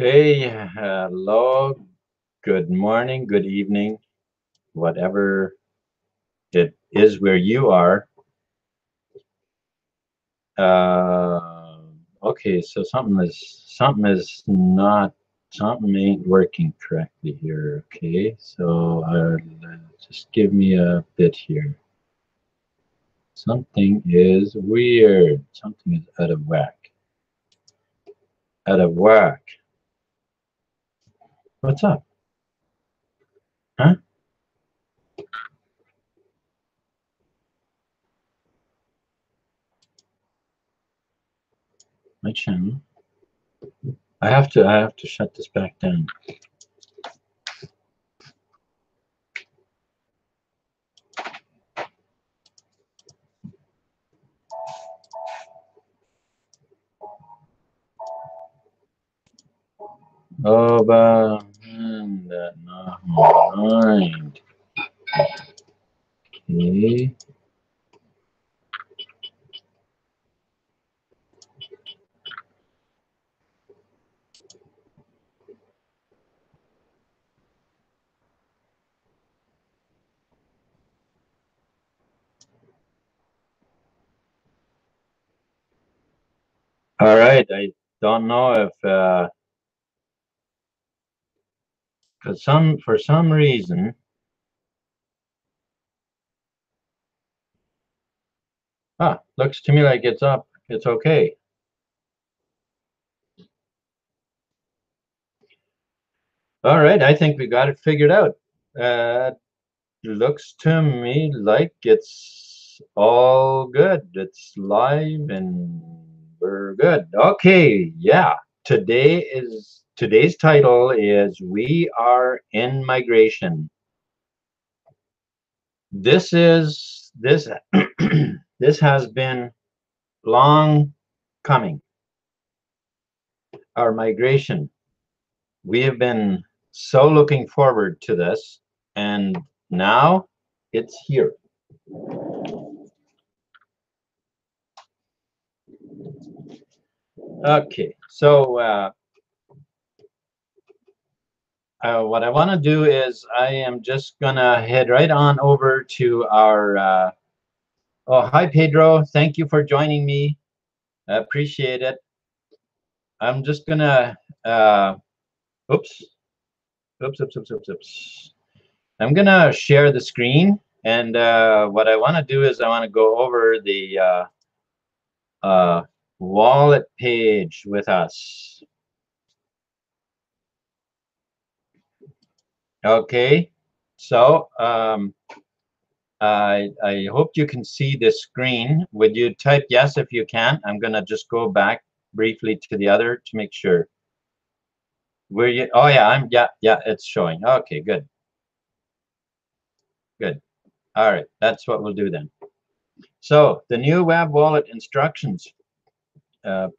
Hey, hello, good morning, good evening, whatever it is where you are. Uh, okay, so something ain't working correctly here. Okay, so just give me a bit here. Something is weird. Something is out of whack. Out of whack. What's up? Huh? My channel. I have to shut this back down. Oh, but that not mind. Okay. All right. I don't know if cause for some reason. Looks to me like it's up. It's okay. All right. I think we got it figured out. Looks to me like it's all good. It's live and we're good. Okay. Yeah. Today's title is We Are in Migration. This this has been long coming. Our migration. We have been so looking forward to this, and now it's here. Okay, so what I want to do is I am just gonna head right on over to our. Oh, hi Pedro. Thank you for joining me. I appreciate it. I'm just gonna. Oops. Oops. Oops. Oops. Oops. Oops. I'm gonna share the screen, and what I want to do is I want to go over the uh, wallet page with us. Okay, so I hope you can see the screen. Would you type yes if you can? I'm gonna just go back briefly to the other to make sure. Where you? Oh yeah, yeah. It's showing. Okay, good, good. All right, that's what we'll do then. So the new web wallet instructions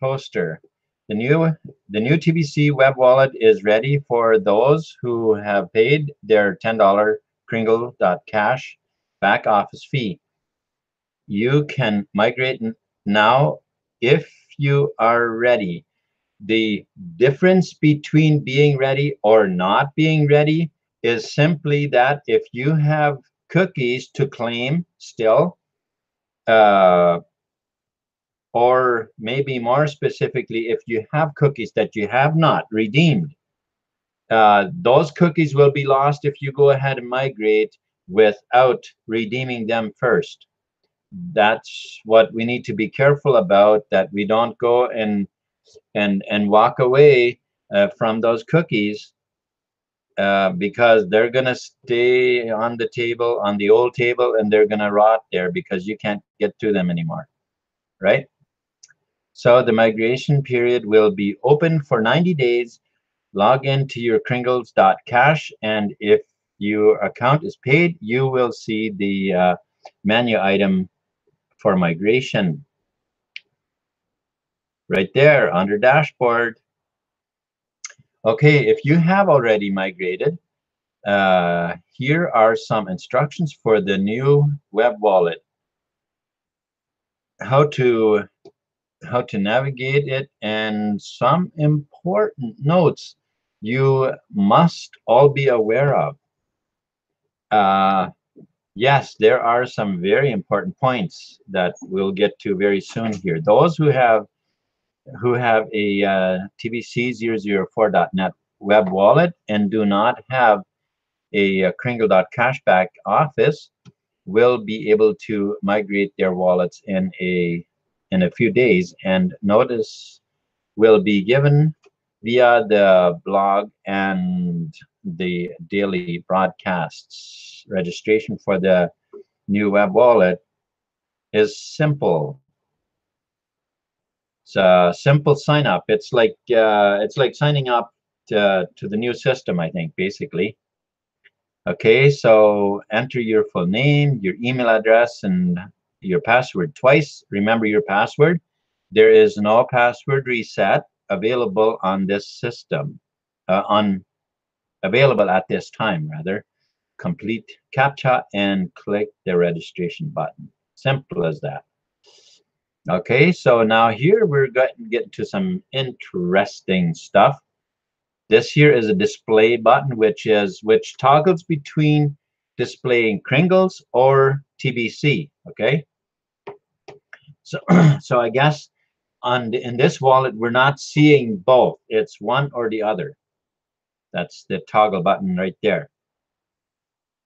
poster. The new TBC web wallet is ready for those who have paid their $10 Kringle.cash back office fee. You can migrate now if you are ready. The difference between being ready or not being ready is simply that if you have cookies to claim still, uh, or maybe more specifically, if you have cookies that you have not redeemed, those cookies will be lost if you go ahead and migrate without redeeming them first. That's what we need to be careful about, that we don't go and walk away from those cookies because they're gonna stay on the table, on the old table, and they're gonna rot there because you can't get to them anymore, right? So the migration period will be open for 90 days. Log into your Kringles.cash, and if your account is paid, you will see the menu item for migration right there under dashboard. Okay, if you have already migrated, here are some instructions for the new web wallet. How to navigate it, and some important notes you must all be aware of. Yes, there are some very important points that we'll get to very soon here. Those who have a TBC004.net web wallet and do not have a Kringle.cashback office will be able to migrate their wallets in a few days, and notice will be given via the blog and the daily broadcasts. Registration for the new web wallet is simple. It's a simple sign up. It's like signing up to the new system, I think, basically. Okay, so enter your full name, your email address, and your password twice. Remember your password. There is no password reset available on this system, available at this time, rather. Complete CAPTCHA and click the registration button. Simple as that. Okay, so now here we're going to get into some interesting stuff. This here is a display button, which toggles between displaying Kringles or TBC. Okay, so so I guess in this wallet we're not seeing both. It's one or the other. That's the toggle button right there.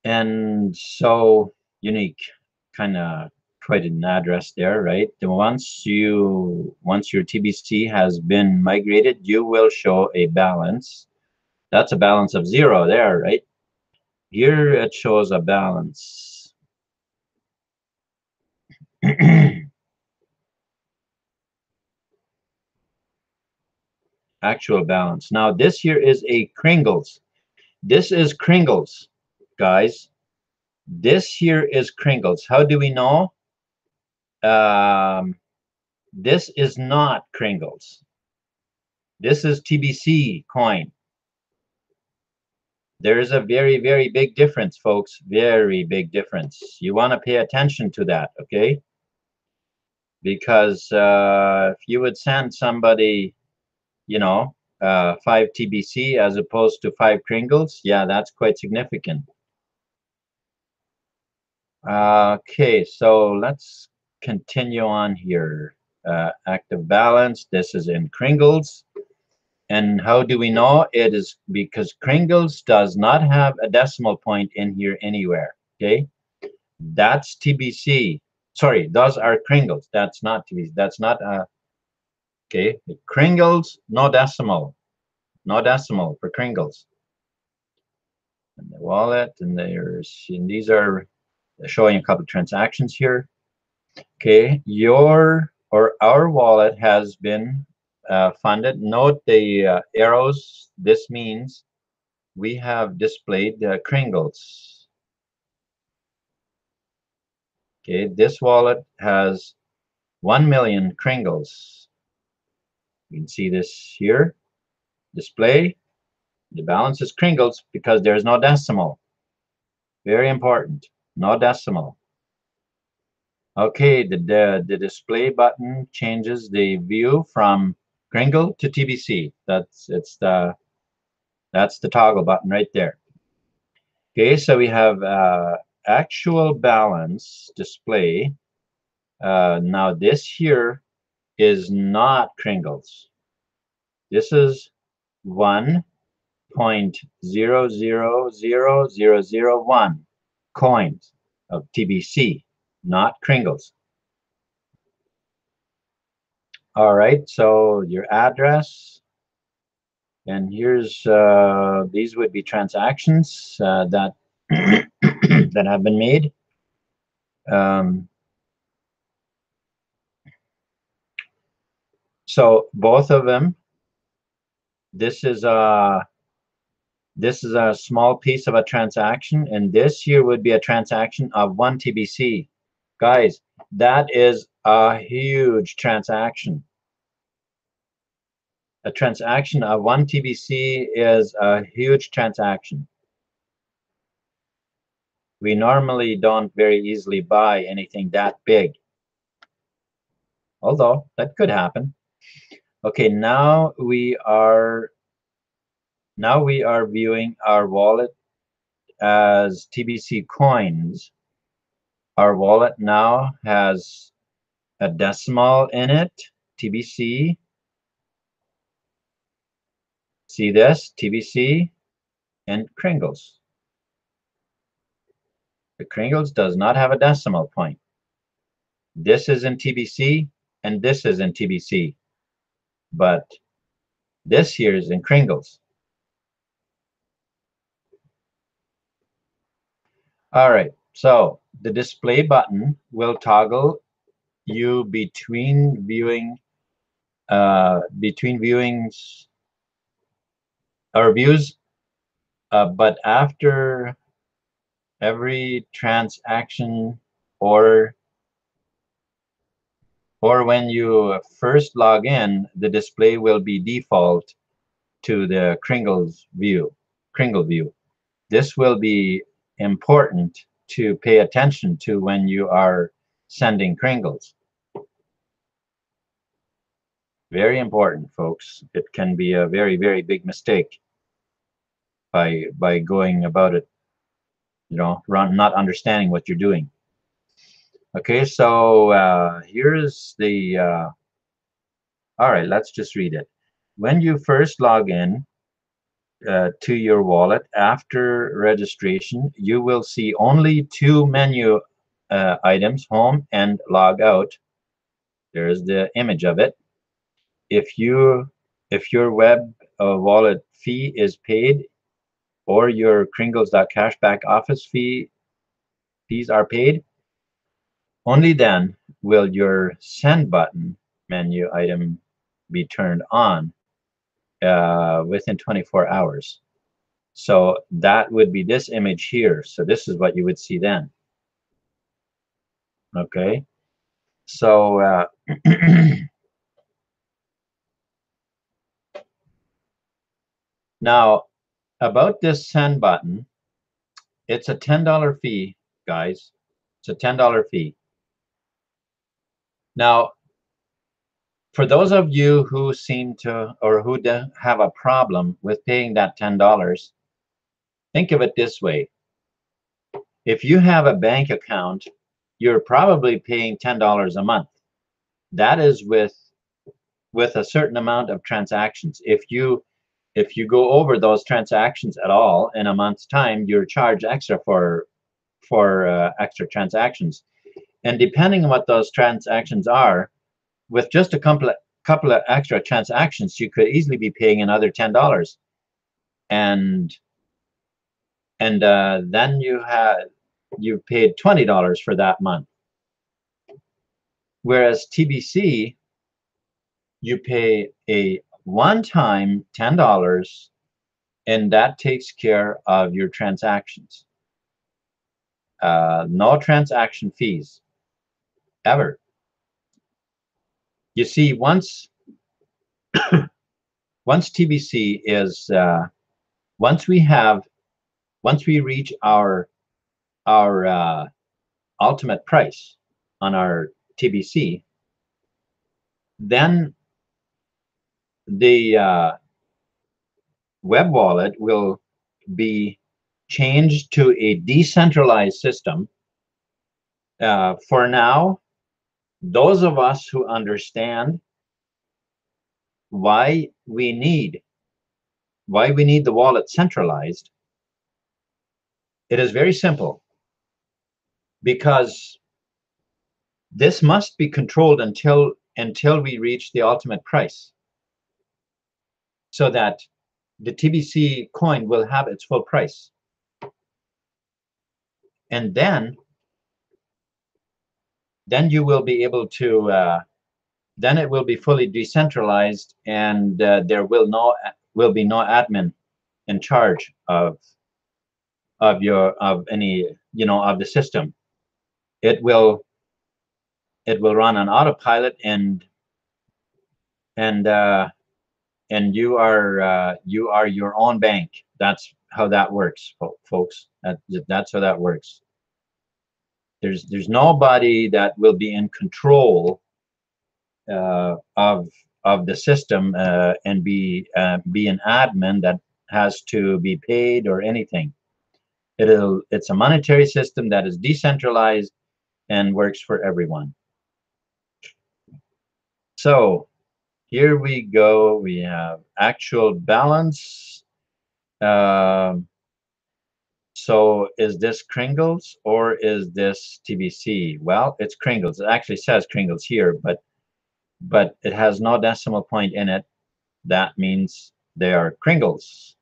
And so unique, kind of quite an address there, right? Once your TBC has been migrated, you will show a balance. That's a balance of 0 there, right? Here it shows a balance. Actual balance. Now this here is a Kringles. This is Kringles, guys. This here is Kringles. How do we know? This is not Kringles. This is TBC coin. There is a very, very big difference, folks. Very big difference. You want to pay attention to that, okay? Because if you would send somebody, you know, 5 TBC as opposed to 5 Kringles, yeah, that's quite significant. Okay, so let's continue on here. Active balance, this is in Kringles. And how do we know? It is because Kringles does not have a decimal point in here anywhere. Okay, that's TBC. Sorry, those are Kringles. That's not TBC. That's not okay. Kringles, no decimal, no decimal for Kringles. And the wallet, and these are showing a couple of transactions here. Okay, our wallet has been funded. Note the arrows. This means we have displayed the Kringles. Okay, this wallet has 1 million Kringles. You can see this here. Display. The balance is Kringles because there's no decimal. Very important. No decimal. Okay, the display button changes the view from Kringle to TBC. That's the toggle button right there. Okay, so we have actual balance display. Now this here is not Kringles. This is 1.000001 coins of TBC, not Kringles. All right, so your address, and here's these would be transactions that that have been made. So both of them. This is a small piece of a transaction, and this here would be a transaction of 1 TBC. Guys, that is a huge transaction. A transaction of 1 TBC is a huge transaction. We normally don't very easily buy anything that big, although that could happen. Okay, now we are viewing our wallet as TBC coins. Our wallet now has a decimal in it, TBC. See this, TBC and Kringles. The Kringles does not have a decimal point. This is in TBC and this is in TBC, but this here is in Kringles. All right, so the display button will toggle you between viewings or views, but after every transaction or when you first log in, the display will be default to the Kringle view. This will be important to pay attention to when you are sending Kringles. Very important, folks. It can be a very, very big mistake by going about it, not understanding what you're doing. Okay, so here's the all right, let's just read it. When you first log in to your wallet after registration, you will see only two menu items, home and log out. There's the image of it. If your web wallet fee is paid or your Kringles.cashback office fees are paid, only then will your send button menu item be turned on within 24 hours. So that would be this image here. So this is what you would see then. Okay. So now about this send button, it's a $10 fee, guys. It's a $10 fee. Now, for those of you who seem to or who have a problem with paying that $10, think of it this way. If you have a bank account, you're probably paying $10 a month. That is with a certain amount of transactions. If you go over those transactions at all in a month's time, you're charged extra for extra transactions. And depending on what those transactions are, with just a couple of extra transactions, you could easily be paying another $10. And then you paid $20 for that month. Whereas TBC, you pay a one-time $10, and that takes care of your transactions. No transaction fees ever. You see, once TBC is once we reach our ultimate price on our TBC, then the web wallet will be changed to a decentralized system. For now, those of us who understand why we need the wallet centralized, it is very simple, because this must be controlled until we reach the ultimate price, so that the TBC coin will have its full price. And then you will be able to then it will be fully decentralized, and there will be no admin in charge of any of the system. It will run on autopilot, and you are your own bank. That's how that works, folks. That's how that works. There's nobody that will be in control of of the system and be an admin that has to be paid or anything. It's a monetary system that is decentralized and works for everyone. So here we go. We have actual balance. So is this Kringles or is this TBC? Well, it's Kringles. It actually says Kringles here, but it has no decimal point in it. That means they are Kringles.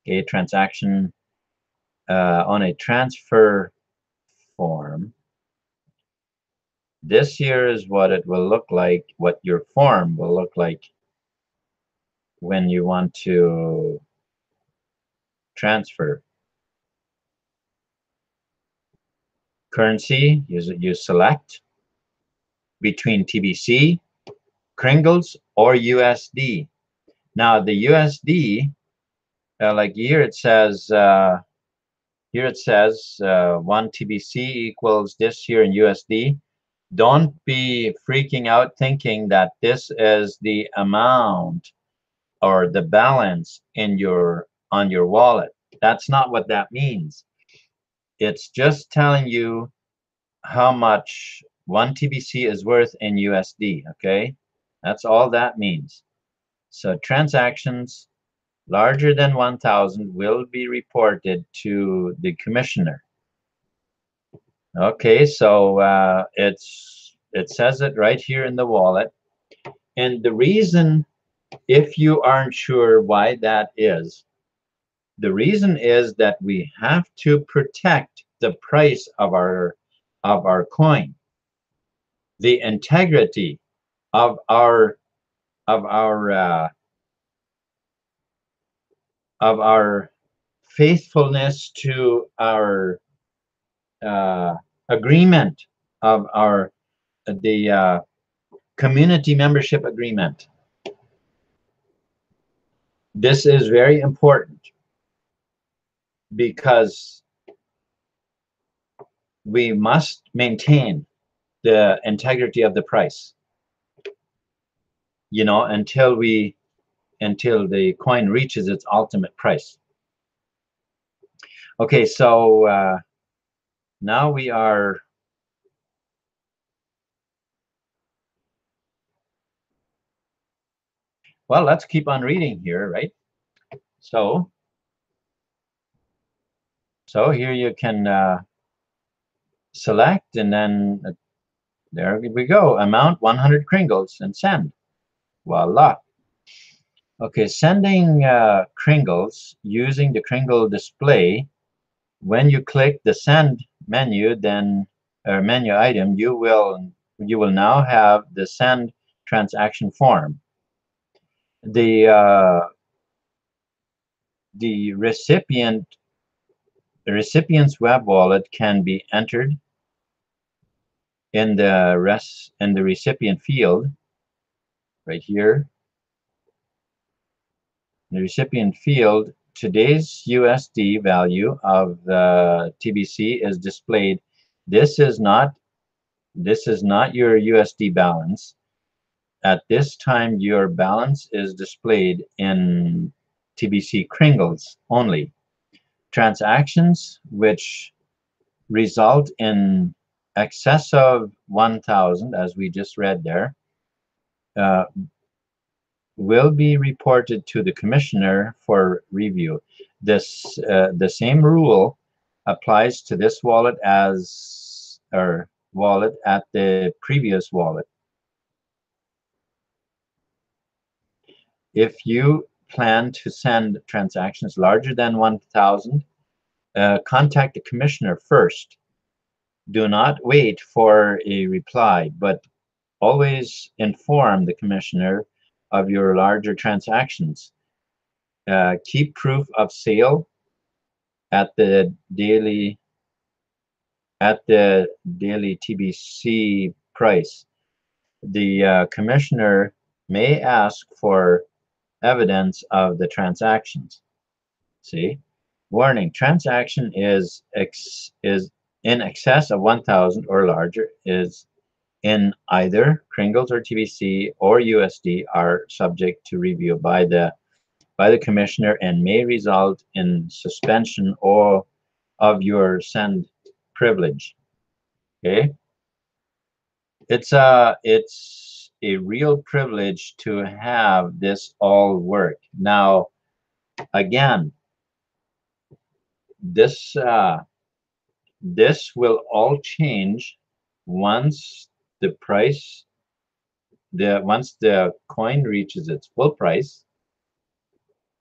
A transaction on a transfer form. This here is what it will look like, what your form will look like when you want to transfer. Currency, you select between TBC, Kringles, or USD. Now the USD, like here it says, 1 TBC equals this here in USD. Don't be freaking out thinking that this is the amount or the balance in on your wallet. That's not what that means. It's just telling you how much 1 TBC is worth in USD, okay? That's all that means. So transactions larger than 1,000 will be reported to the commissioner. Okay, so it says it right here in the wallet. And the reason, if you aren't sure why that is, the reason is that we have to protect the price of our coin, the integrity of our of our uh, of our faithfulness to our agreement of our the community membership agreement. This is very important because we must maintain the integrity of the price, you know, until the coin reaches its ultimate price. Okay, so now we are well, let's keep on reading here, right? So here you can select, and then there we go, amount 100 Kringles, and send. Voila. Okay, sending Kringles using the Kringle display. When you click the send menu, then menu item, you will now have the send transaction form. The recipient's web wallet can be entered in the recipient field right here. In the recipient field, today's USD value of the TBC is displayed. This is not your USD balance. At this time, your balance is displayed in TBC Kringles only. Transactions which result in excess of 1,000, as we just read there, will be reported to the commissioner for review. The same rule applies to this wallet as wallet at the previous wallet. If you plan to send transactions larger than 1,000, contact the commissioner first. Do not wait for a reply, but always inform the commissioner of your larger transactions. Keep proof of sale at the daily TBC price. The commissioner may ask for evidence of the transactions. See, warning: transaction is in excess of 1,000 or larger is in either Kringles or TBC or USD are subject to review by the commissioner and may result in suspension or of your send privilege. Okay, it's a real privilege to have this all work. Now, again, this will all change once the price once the coin reaches its full price,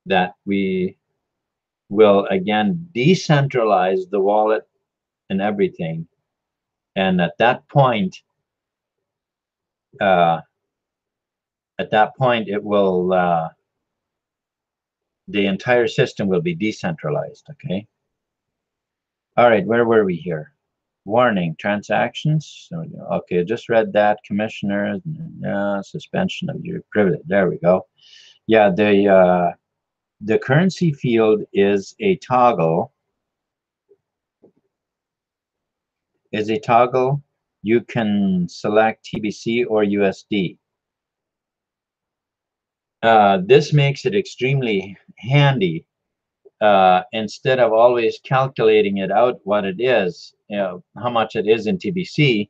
that we will again decentralize the wallet and everything. And uh, at that point, it will the entire system will be decentralized. Okay. All right. Where were we here? Warning: transactions. Okay, just read that. Commissioner, suspension of your privilege. There we go. Yeah, the currency field is a toggle. You can select TBC or USD. This makes it extremely handy. Instead of always calculating it out what it is, how much it is in TBC,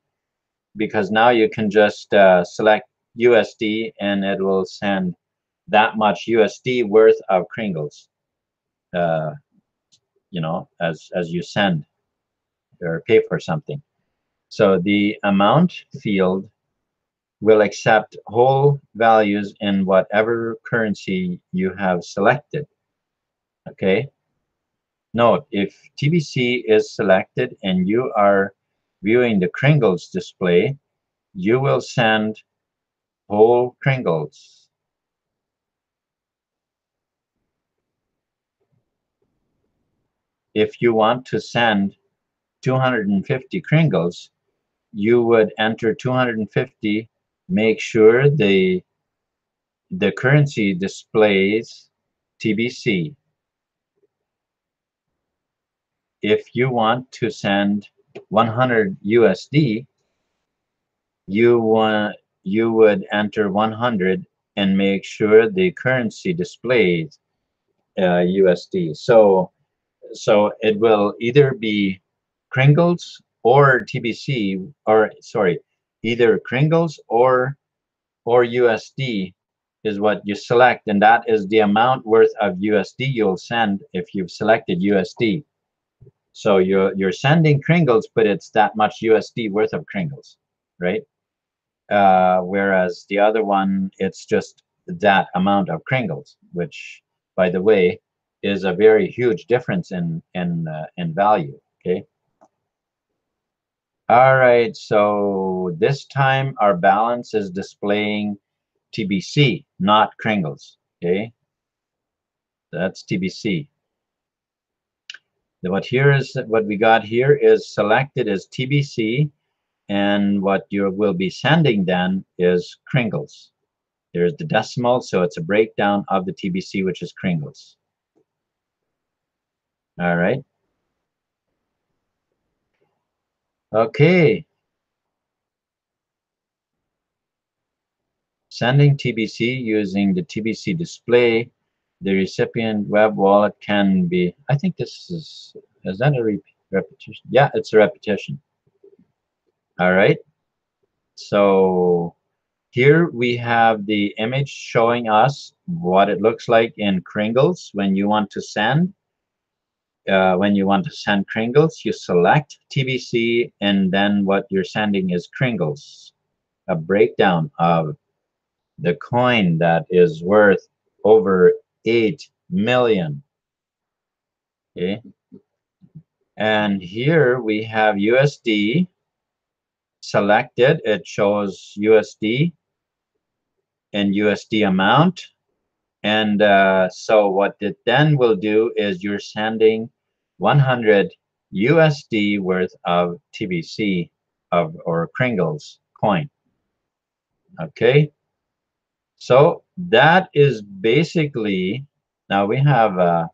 because now you can just select USD and it will send that much USD worth of Kringles, uh, as you send or pay for something. So the amount field will accept whole values in whatever currency you have selected. Okay. Note, if TBC is selected and you are viewing the Kringles display, you will send whole Kringles. If you want to send 250 Kringles, you would enter 250, make sure the currency displays TBC. If you want to send 100 USD, you would enter 100 and make sure the currency displays USD. So it will either be Kringles or TBC, or sorry, either Kringles or USD is what you select, and that is the amount worth of USD you'll send if you've selected USD. So you're sending Kringles, but it's that much USD worth of Kringles, right? Whereas the other one, it's just that amount of Kringles, which, by the way, is a very huge difference in value. Okay. All right. So this time our balance is displaying TBC, not Kringles. Okay. That's TBC. What we got here is selected as TBC, and what you will be sending then is Kringles. There's the decimal, so it's a breakdown of the TBC, which is Kringles. All right. Okay. Sending TBC using the TBC display. The recipient web wallet can be, I think this is that a repetition? Yeah, it's a repetition. All right. So here we have the image showing us what it looks like in Kringles when you want to send. When you want to send Kringles, you select TBC, and then what you're sending is Kringles, a breakdown of the coin that is worth over 8 million. Okay. And here we have USD selected. It shows USD and USD amount. And so what it then will do is you're sending 100 USD worth of TBC or Kringles coin. Okay. So that is basically, now we have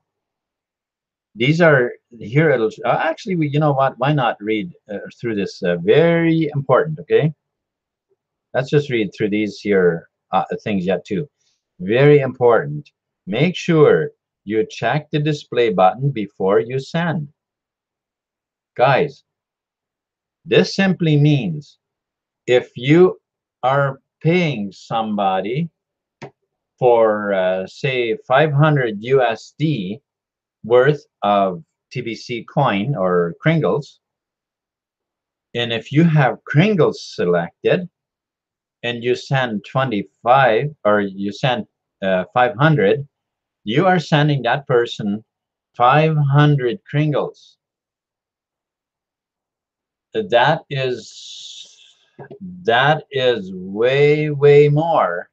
these are here. It'll actually, you know what? Why not read through this? Very important. Okay. let's just read through these here things yet too. Very important. Make sure you check the display button before you send. Guys, this simply means if you are paying somebody for say 500 USD worth of TBC coin or Kringles, and if you have Kringles selected and you send 25 or you send 500, you are sending that person 500 Kringles. That is way more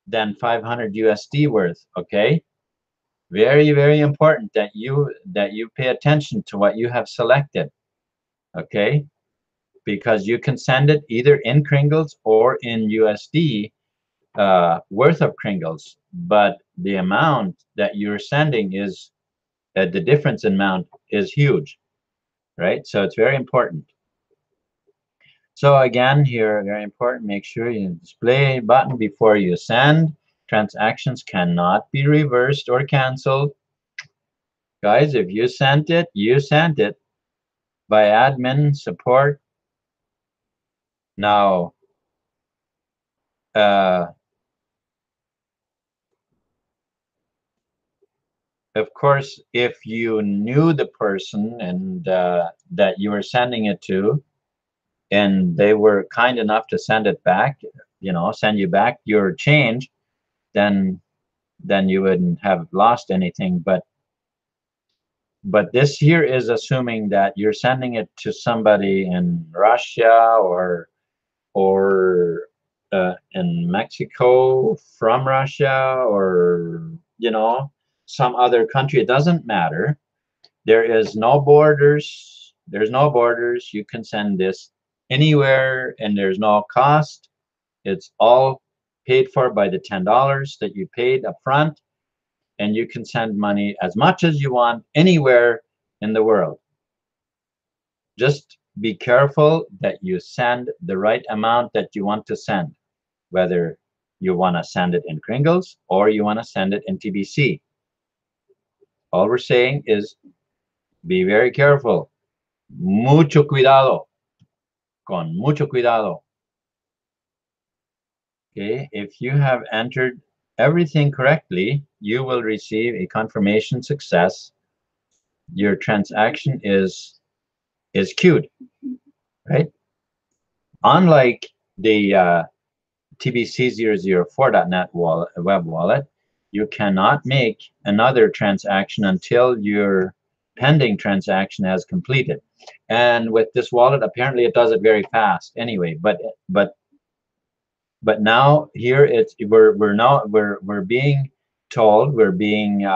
than 500 USD worth. Okay, very important that you pay attention to what you have selected. Okay, because you can send it either in Kringles or in USD worth of Kringles, but the amount that you're sending is the difference in amount is huge, right? So it's very important. So again, here, very important, make sure you display button before you send. Transactions cannot be reversed or canceled. Guys, if you sent it, you sent it by admin support. Now, of course, if you knew the person and that you were sending it to, and they were kind enough to send it back, you know, send you back your change, then you wouldn't have lost anything. But this here is assuming that you're sending it to somebody in Russia or in Mexico from Russia, or you know, some other country. It doesn't matter. There is no borders. There's no borders. You can send this anywhere, and there's no cost. It's all paid for by the $10 that you paid up front, and you can send money as much as you want anywhere in the world. Just be careful that you send the right amount that you want to send, whether you want to send it in Kringles or you want to send it in TBC. All we're saying is be very careful. Mucho cuidado. Con mucho cuidado. Okay, if you have entered everything correctly, you will receive a confirmation success. Your transaction is queued, right? Unlike the TBC004.net web wallet, you cannot make another transaction until your pending transaction has completed. And with this wallet, apparently it does it very fast anyway. But now here we're being told, we're being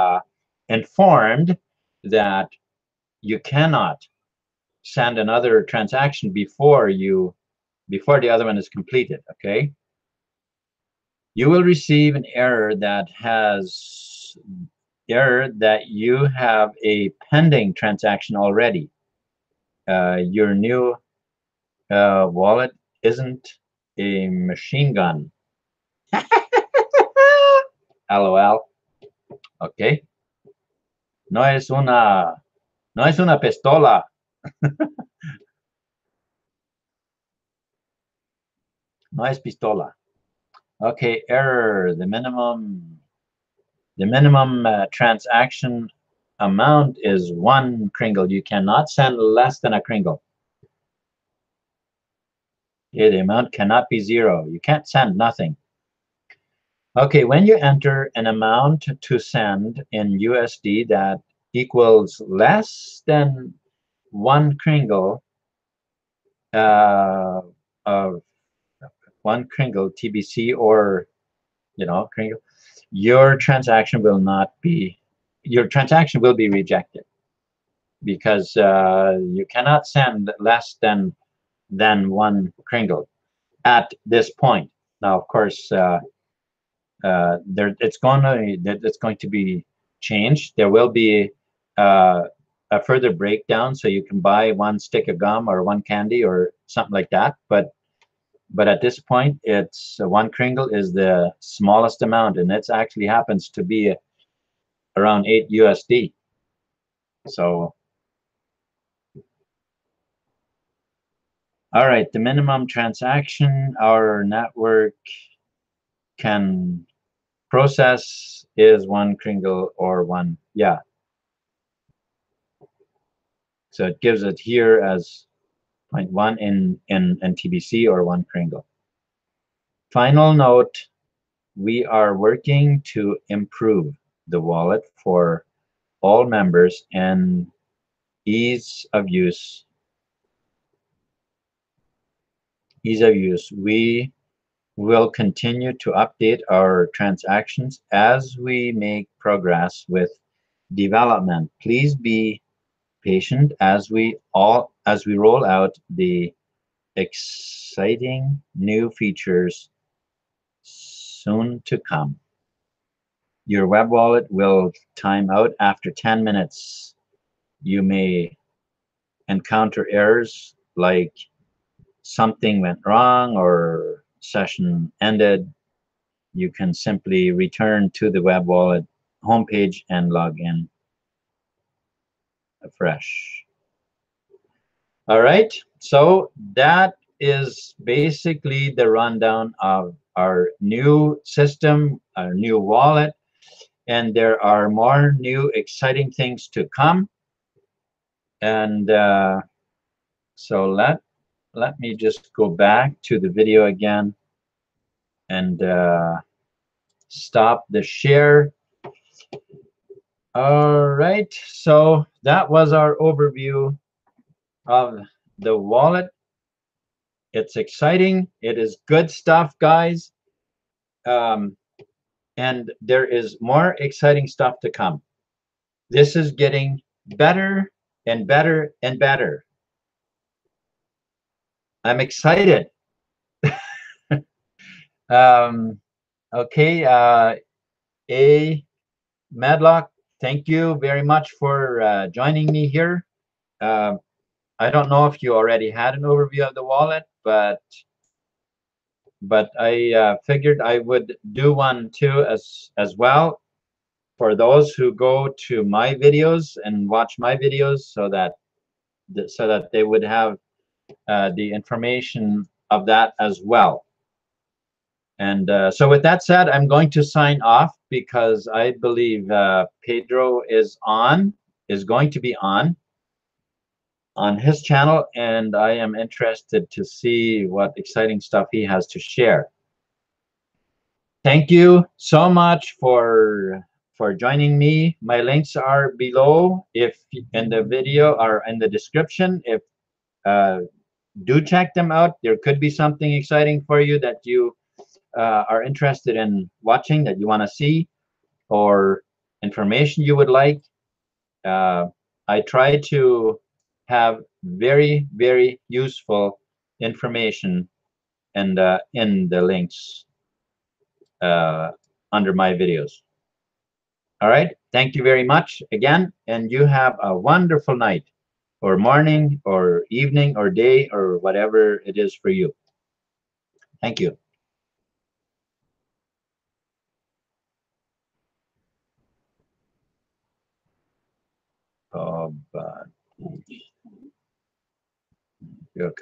informed that you cannot send another transaction before the other one is completed. Okay, you will receive an error that you have a pending transaction already. Your new wallet isn't a machine gun. LOL. Okay, no es una pistola. No es pistola. Okay, error. The minimum transaction amount is 1 Kringle. You cannot send less than a Kringle. Okay, the amount cannot be 0. You can't send nothing. Okay, when you enter an amount to send in USD that equals less than 1 Kringle of 1 Kringle TBC, or Kringle, your transaction will be rejected, because you cannot send less than 1 Kringle at this point. Now, of course, it's going to be changed. There will be a further breakdown, so you can buy 1 stick of gum or 1 candy or something like that. But but at this point, it's 1 kringle is the smallest amount, and it actually happens to be around 8 USD. So, all right, the minimum transaction our network can process is 1 kringle or one, yeah. So it gives it here as 0.1 in TBC or 1 kringle. Final note, we are working to improve the wallet for all members and ease of use. We will continue to update our transactions as we make progress with development. Please be patient as we roll out the exciting new features soon to come. Your web wallet will time out after 10 minutes. You may encounter errors like something went wrong or session ended. You can simply return to the web wallet homepage and log in afresh. All right, so that is basically the rundown of our new system, our new wallet, and there are more new exciting things to come. And so let me just go back to the video again and stop the share. All right, so that was our overview of the wallet. It's exciting. It is good stuff, guys. And there is more exciting stuff to come. This is getting better and better and better. I'm excited. Okay, A. Madlock, thank you very much for joining me here. I don't know if you already had an overview of the wallet, but I figured I would do one too as well for those who go to my videos and watch my videos, so that they would have the information of that as well. And so with that said, I'm going to sign off because I believe Pedro is going to be on his channel, and I am interested to see what exciting stuff he has to share. Thank you so much for joining me. My links are below, if in the video or in the description. If do check them out. There could be something exciting for you that you are interested in watching, that you want to see, or information you would like. I try to have very, very useful information and in the links under my videos. All right. Thank you very much again, and you have a wonderful night, or morning, or evening, or day, or whatever it is for you. Thank you. But your